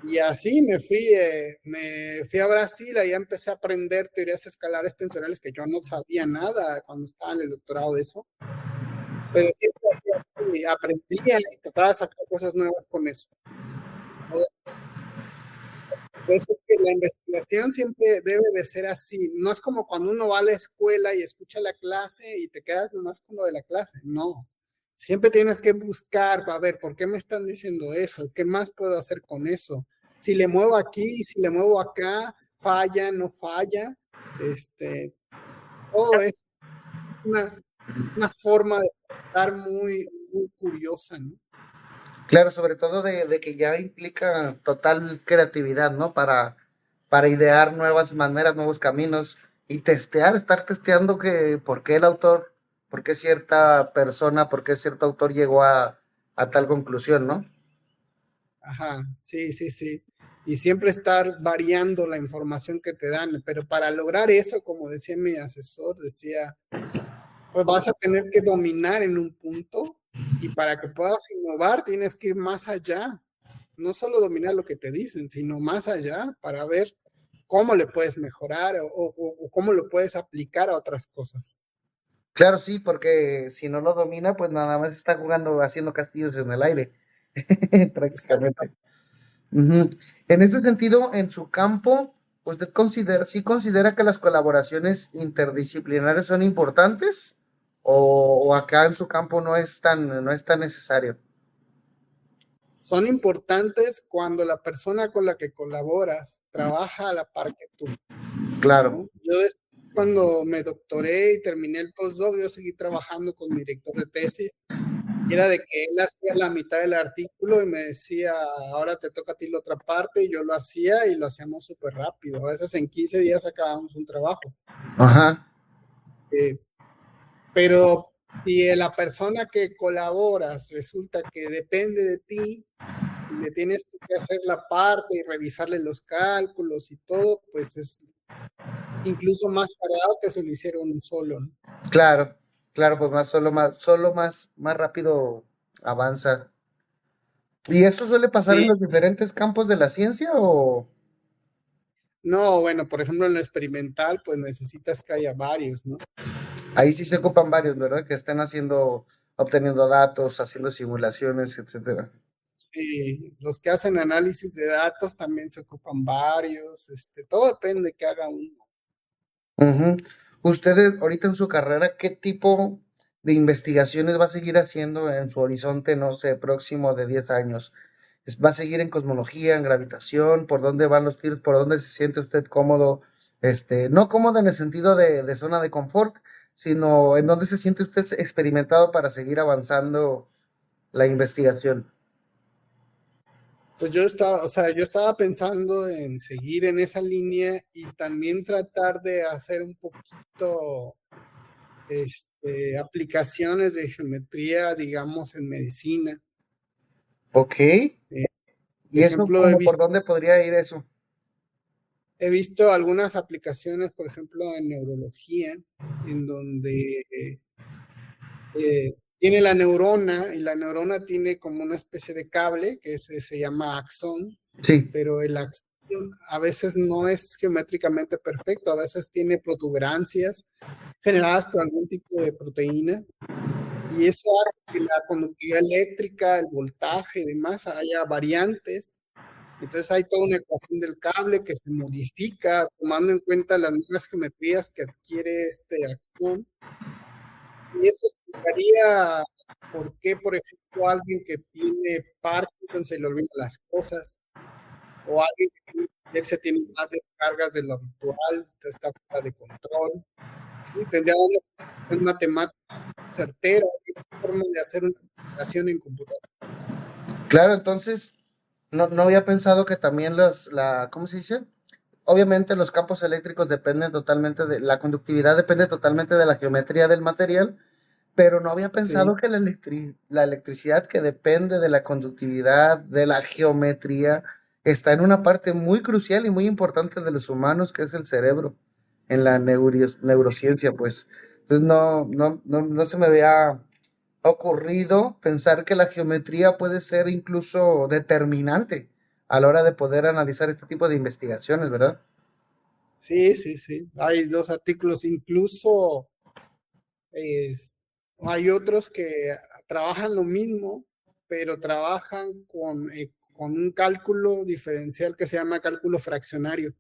Y así me fui a Brasil, ahí empecé a aprender teorías escalares tensionales que yo no sabía nada cuando estaba en el doctorado de eso, pero siempre aprendía y trataba de sacar cosas nuevas con eso. Por eso es que la investigación siempre debe de ser así. No es como cuando uno va a la escuela y escucha la clase y te quedas nomás con lo de la clase. No. Siempre tienes que buscar, a ver, ¿por qué me están diciendo eso? ¿Qué más puedo hacer con eso? Si le muevo aquí, si le muevo acá, falla, no falla. Todo es una, una forma de estar muy, muy curiosa, ¿no? Claro, sobre todo de que ya implica total creatividad, ¿no? Para idear nuevas maneras, nuevos caminos y testear, estar testeando que por qué el autor, por qué cierta persona, por qué cierto autor llegó a tal conclusión, ¿no? Ajá, sí, sí, sí. Y siempre estar variando la información que te dan, pero para lograr eso, como decía mi asesor, decía, pues vas a tener que dominar en un punto y para que puedas innovar tienes que ir más allá. No solo dominar lo que te dicen, sino más allá para ver cómo le puedes mejorar o cómo lo puedes aplicar a otras cosas. Claro, sí, porque si no lo domina, pues nada más está jugando, haciendo castillos en el aire, Exacto. prácticamente. Ujú. En este sentido, en su campo, ¿usted sí considera que las colaboraciones interdisciplinarias son importantes? ¿O acá en su campo no es tan necesario? Son importantes cuando la persona con la que colaboras trabaja a la par que tú, Claro. ¿no? Yo cuando me doctoré y terminé el postdoc, yo seguí trabajando con mi director de tesis. Y era de que él hacía la mitad del artículo y me decía, ahora te toca a ti la otra parte, y yo lo hacía y lo hacíamos súper rápido. A veces en 15 días acabamos un trabajo. Ajá. Eh, pero si la persona que colaboras resulta que depende de ti y le tienes tú que hacer la parte y revisarle los cálculos y todo, pues es incluso más tardado que si lo hiciera uno solo, ¿no? Claro, claro, pues más rápido avanza. ¿Y esto suele pasar en Sí, los diferentes campos de la ciencia o no, bueno, por ejemplo, en lo experimental, pues necesitas que haya varios, ¿no? ahí sí se ocupan varios, ¿verdad? Que estén obteniendo datos, haciendo simulaciones, etcétera? Y los que hacen análisis de datos también se ocupan varios, todo depende que haga uno. Ujú. Ustedes ahorita en su carrera, ¿qué tipo de investigaciones va a seguir haciendo en su horizonte, no sé, próximo de 10 años? ¿Va a seguir en cosmología, en gravitación? ¿Por dónde van los tiros? ¿Por dónde se siente usted cómodo? No cómodo en el sentido de zona de confort, sino en dónde se siente usted experimentado para seguir avanzando la investigación. Pues yo estaba, o sea, yo estaba pensando en seguir en esa línea y también tratar de hacer un poquito, aplicaciones de geometría, digamos, en medicina. Ok. Eh, por ¿Y eso ejemplo, como por dónde podría ir eso? he visto algunas aplicaciones, por ejemplo, en neurología, en donde tiene la neurona y la neurona tiene como una especie de cable que se llama axón, Sí, pero el axón a veces no es geométricamente perfecto, a veces tiene protuberancias generadas por algún tipo de proteína y eso hace que la conductividad eléctrica, el voltaje y demás haya variantes. Entonces hay toda una ecuación del cable que se modifica tomando en cuenta las nuevas geometrías que adquiere este axón. Y eso explicaría por qué, por ejemplo, alguien que tiene Parkinson se le olvidan las cosas, o alguien que tiene epilepsia tiene más descargas de lo habitual, está fuera de control. ¿Sí? Tendría una matemática certera, una forma de hacer una aplicación en computación. claro, entonces no había pensado que también ¿cómo se dice? Obviamente los campos eléctricos dependen totalmente la conductividad depende totalmente de la geometría del material, pero no había Sí, pensado que la electricidad que depende de la conductividad, de la geometría, está en una parte muy crucial y muy importante de los humanos, que es el cerebro, en la neurociencia, pues. Entonces no se me había ocurrido pensar que la geometría puede ser incluso determinante a la hora de poder analizar este tipo de investigaciones, ¿verdad? sí, sí, sí. Hay dos artículos, incluso es- hay otros que trabajan lo mismo, pero trabajan con un cálculo diferencial que se llama cálculo fraccionario,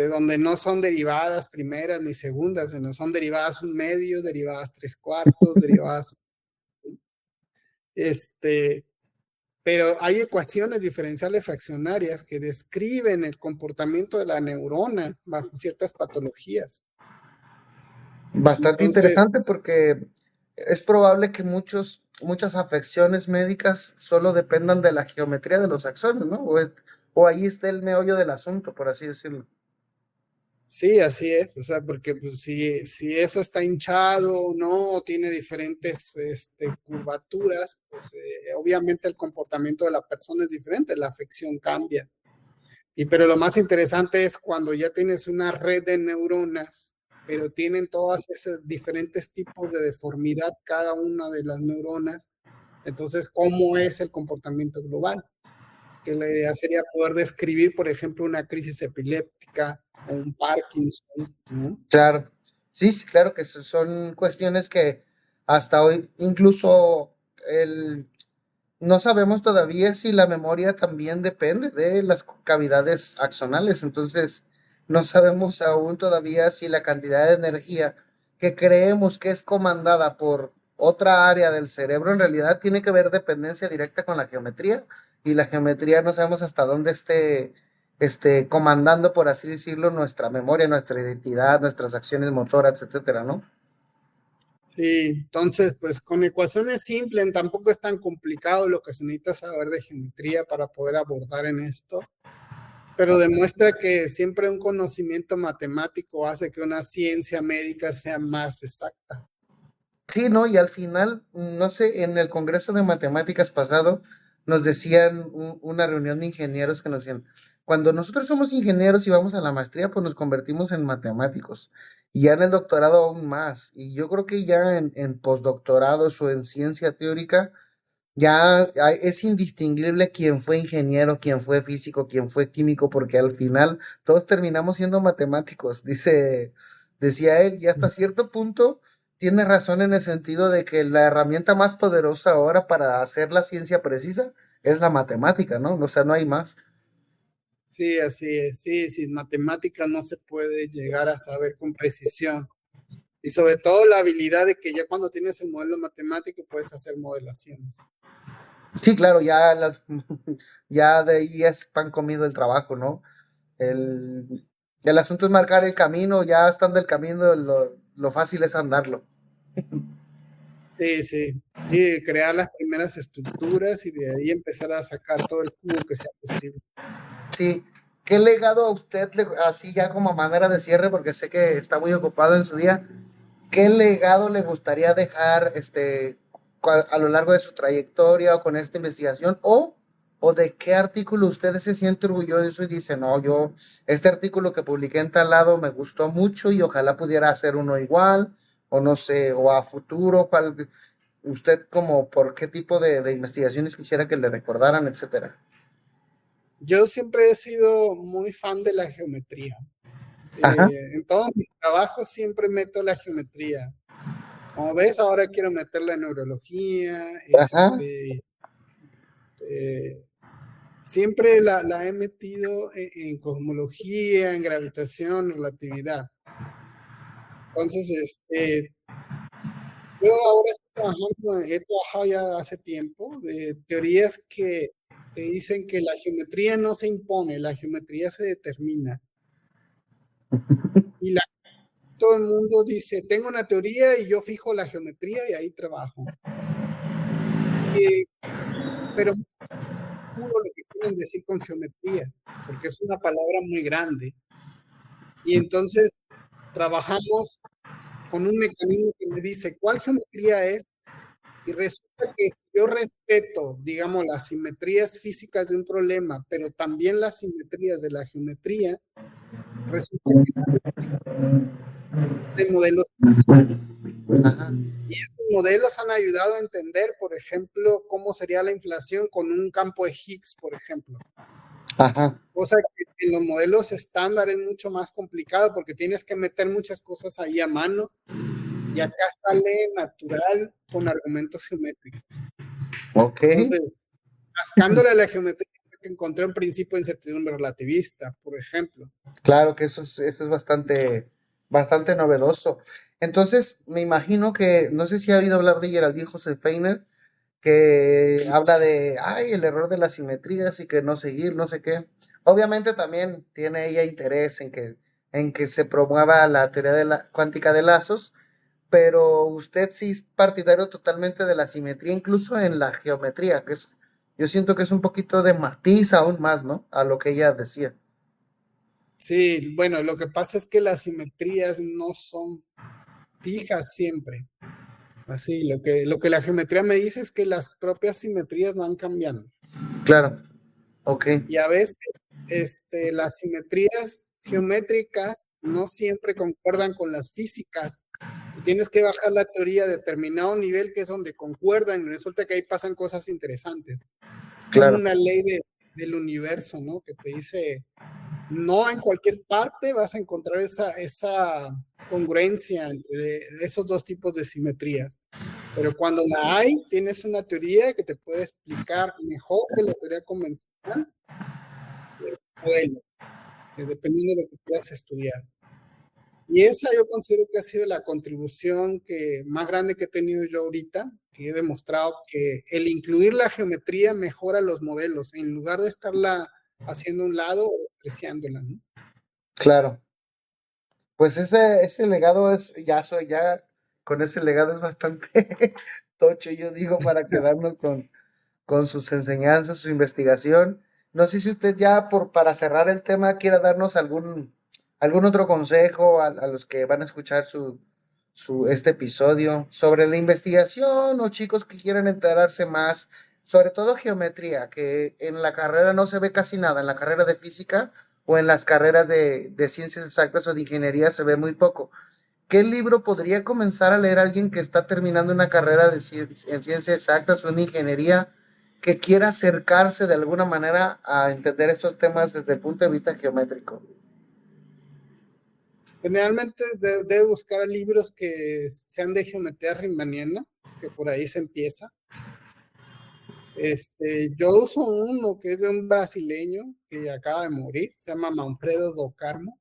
donde no son derivadas primeras ni segundas, sino son derivadas un medio, derivadas tres cuartos, derivadas, este, pero hay ecuaciones diferenciales fraccionarias que describen el comportamiento de la neurona bajo ciertas patologías. Bastante Entonces, interesante porque es probable que muchas afecciones médicas solo dependan de la geometría de los axones, ¿no? O ahí está el meollo del asunto, por así decirlo. Sí, así es, o sea, porque pues, si eso está hinchado o no, o tiene diferentes curvaturas, pues obviamente el comportamiento de la persona es diferente, la afección cambia. Pero lo más interesante es cuando ya tienes una red de neuronas, pero tienen todos esos diferentes tipos de deformidad cada una de las neuronas, entonces, ¿cómo es el comportamiento global? Que la idea sería poder describir, por ejemplo, una crisis epiléptica o un Parkinson, ¿no? Claro. Sí, sí, claro que son cuestiones que hasta hoy incluso el, no sabemos todavía si la memoria también depende de las cavidades axonales, entonces no sabemos aún todavía si la cantidad de energía que creemos que es comandada por otra área del cerebro en realidad tiene que ver dependencia directa con la geometría, y la geometría no sabemos hasta dónde esté comandando, por así decirlo, nuestra memoria, nuestra identidad, nuestras acciones motoras, etcétera, ¿no? Sí, entonces, pues con ecuaciones simples tampoco es tan complicado lo que se necesita saber de geometría para poder abordar en esto, pero demuestra que siempre un conocimiento matemático hace que una ciencia médica sea más exacta. Sí, ¿no? Y al final, no sé, en el Congreso de Matemáticas pasado, nos decían una reunión de ingenieros que nos decían, cuando nosotros somos ingenieros y vamos a la maestría, pues nos convertimos en matemáticos. Y ya en el doctorado aún más. Y yo creo que ya en postdoctorados o en ciencia teórica, es indistinguible quién fue ingeniero, quién fue físico, quién fue químico, porque al final todos terminamos siendo matemáticos, decía él, y hasta cierto punto tiene razón en el sentido de que la herramienta más poderosa ahora para hacer la ciencia precisa es la matemática, ¿no? O sea, no hay más. Sí, así es. Sí, sin matemáticas no se puede llegar a saber con precisión. Y sobre todo la habilidad de que ya cuando tienes el modelo matemático puedes hacer modelaciones. Sí, claro, ya de ahí es pan comido el trabajo, ¿no? El, el asunto es marcar el camino, ya estando el camino, lo fácil es andarlo. Sí, sí. Sí, crear las primeras estructuras y de ahí empezar a sacar todo el jugo que sea posible. Sí, ¿qué legado a usted, así ya como manera de cierre, porque sé que está muy ocupado en su día, qué legado le gustaría dejar a lo largo de su trayectoria o con esta investigación? O de qué artículo usted se siente orgulloso y dice, no, este artículo que publiqué en tal lado me gustó mucho y ojalá pudiera hacer uno igual, o no sé, o a futuro, usted como por qué tipo de investigaciones quisiera que le recordaran, etcétera. Yo siempre he sido muy fan de la geometría. Ajá, En todos mis trabajos siempre meto la geometría. Como ves, ahora quiero meter la neurología, ajá, eh, siempre la he metido en cosmología, en gravitación, relatividad. Entonces, yo ahora estoy trabajando, he trabajado ya hace tiempo de teorías que te dicen que la geometría no se impone, la geometría se determina. Y todo el mundo dice, tengo una teoría y yo fijo la geometría y ahí trabajo. Y, pero puro lo que quieren decir con geometría, porque es una palabra muy grande. Y entonces trabajamos con un mecanismo que me dice cuál geometría es, y resulta que si yo respeto, digamos, las simetrías físicas de un problema, pero también las simetrías de la geometría, resulta que hay modelos. ajá, Y esos modelos han ayudado a entender, por ejemplo, cómo sería la inflación con un campo de Higgs, por ejemplo. ajá. Cosa que en los modelos estándar es mucho más complicado porque tienes que meter muchas cosas ahí a mano y acá sale natural con argumentos geométricos. Ok, Entonces, rascándole a la geometría, encontré un principio de incertidumbre relativista, por ejemplo. claro que eso es bastante novedoso. Entonces, me imagino que, no sé si ha oído hablar de Geraldine Joseph Feiner, que habla de, ay, el error de las simetrías y que no seguir, no sé qué. Obviamente también tiene ella interés en que se promueva la teoría de la cuántica de lazos, pero usted sí es partidario totalmente de la simetría, incluso en la geometría, yo siento que es un poquito de matiz aún más, ¿no? A lo que ella decía. Sí, bueno, lo que pasa es que las simetrías no son fijas siempre. Así, lo que la geometría me dice es que las propias simetrías van cambiando. Claro, ok, Y a veces las simetrías geométricas no siempre concuerdan con las físicas. Y tienes que bajar la teoría a determinado nivel que es donde concuerdan y resulta que ahí pasan cosas interesantes. Como claro, una ley del universo, ¿no? Que te dice, no en cualquier parte vas a encontrar esa congruencia entre esos dos tipos de simetrías. Pero cuando la hay, tienes una teoría que te puede explicar mejor que la teoría convencional el modelo, dependiendo de lo que quieras estudiar. Y esa yo considero que ha sido la contribución más grande que he tenido yo ahorita, que he demostrado que el incluir la geometría mejora los modelos, en lugar de estarla haciendo a un lado o despreciándola, ¿no? claro. Pues ese legado ya con ese legado es bastante tocho, yo digo, para quedarnos con sus enseñanzas, su investigación. No sé si usted ya para cerrar el tema quiera darnos algún otro consejo a los que van a escuchar este episodio sobre la investigación o chicos que quieran enterarse más, sobre todo geometría, que en la carrera no se ve casi nada, en la carrera de física o en las carreras de ciencias exactas o de ingeniería se ve muy poco. ¿Qué libro podría comenzar a leer alguien que está terminando una carrera en ciencias exactas o en ingeniería que quiera acercarse de alguna manera a entender estos temas desde el punto de vista geométrico? Generalmente debe buscar libros que sean de geometría riemanniana, que por ahí se empieza. Yo uso uno que es de un brasileño que acaba de morir, se llama Manfredo do Carmo.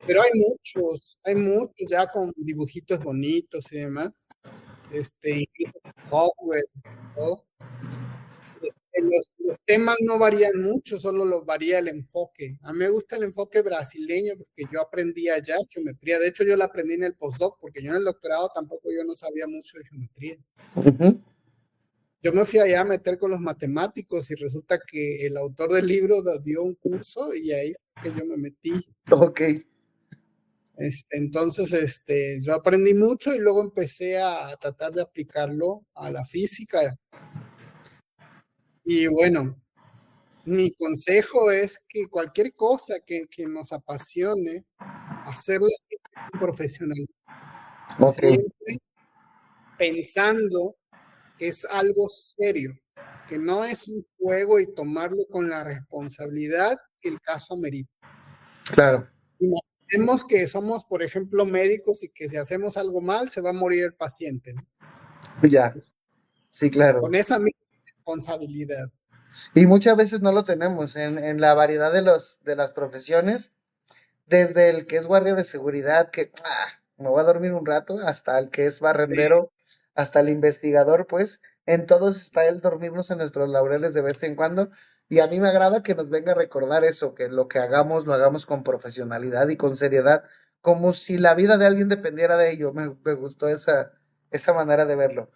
Pero hay muchos ya con dibujitos bonitos y demás. Incluso software, todo. Los temas no varían mucho, solo los varía el enfoque. A mí me gusta el enfoque brasileño porque yo aprendí allá geometría. De hecho, yo la aprendí en el postdoc porque yo en el doctorado tampoco yo no sabía mucho de geometría. Ujú. Yo me fui allá a meter con los matemáticos y resulta que el autor del libro dio un curso y ahí que yo me metí. Ok, Entonces, yo aprendí mucho y luego empecé a tratar de aplicarlo a la física. Y bueno, mi consejo es que cualquier cosa que nos apasione, hacerla siempre con profesionalismo, ok, siempre pensando que es algo serio, que no es un juego y tomarlo con la responsabilidad que el caso amerita. claro, Imaginemos que somos, por ejemplo, médicos y que si hacemos algo mal se va a morir el paciente, ¿no? ya, Entonces, sí, claro. con esa misma responsabilidad. Y muchas veces no lo tenemos en la variedad de las profesiones, desde el que es guardia de seguridad, que me voy a dormir un rato, hasta el que es Sí. barrendero, hasta el investigador, pues en todos está el dormirnos en nuestros laureles de vez en cuando. Y a mí me agrada que nos venga a recordar eso, que lo que hagamos lo hagamos con profesionalidad y con seriedad, como si la vida de alguien dependiera de ello. Me gustó esa manera de verlo.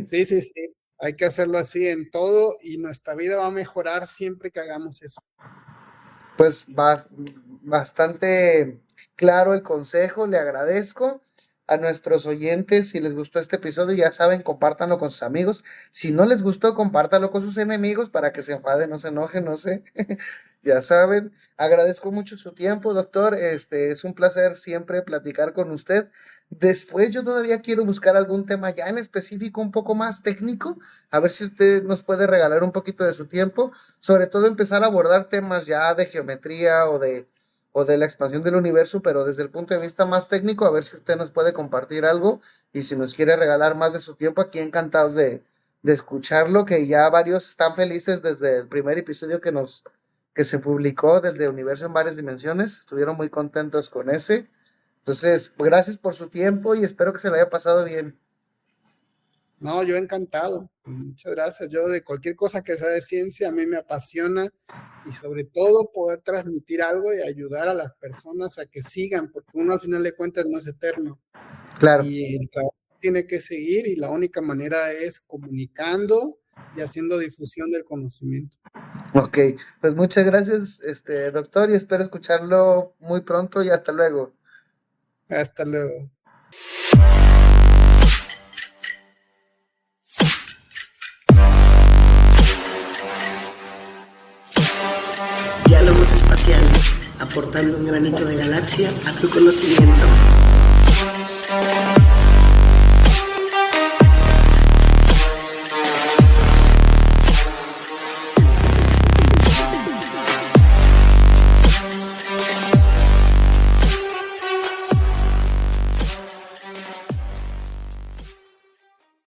Sí, sí, sí. Hay que hacerlo así en todo y nuestra vida va a mejorar siempre que hagamos eso. Pues va bastante claro el consejo, le agradezco a nuestros oyentes. Si les gustó este episodio, ya saben, compártanlo con sus amigos. Si no les gustó, compártanlo con sus enemigos para que se enfaden, no se enojen, no sé. Ya saben, agradezco mucho su tiempo, doctor. Es un placer siempre platicar con usted. Después yo todavía quiero buscar algún tema ya en específico, un poco más técnico, a ver si usted nos puede regalar un poquito de su tiempo, sobre todo empezar a abordar temas ya de geometría o de la expansión del universo, pero desde el punto de vista más técnico, a ver si usted nos puede compartir algo y si nos quiere regalar más de su tiempo, aquí encantados de escucharlo, que ya varios están felices desde el primer episodio que se publicó del de Universo en varias dimensiones, estuvieron muy contentos con ese. Entonces, gracias por su tiempo y espero que se lo haya pasado bien. No, yo encantado. Muchas gracias. Yo de cualquier cosa que sea de ciencia, a mí me apasiona y sobre todo poder transmitir algo y ayudar a las personas a que sigan, porque uno al final de cuentas no es eterno Claro, y el trabajo tiene que seguir y la única manera es comunicando y haciendo difusión del conocimiento. Ok, pues muchas gracias, doctor, y espero escucharlo muy pronto y hasta luego. Hasta luego. Diálogos espaciales, aportando un granito de galaxia a tu conocimiento.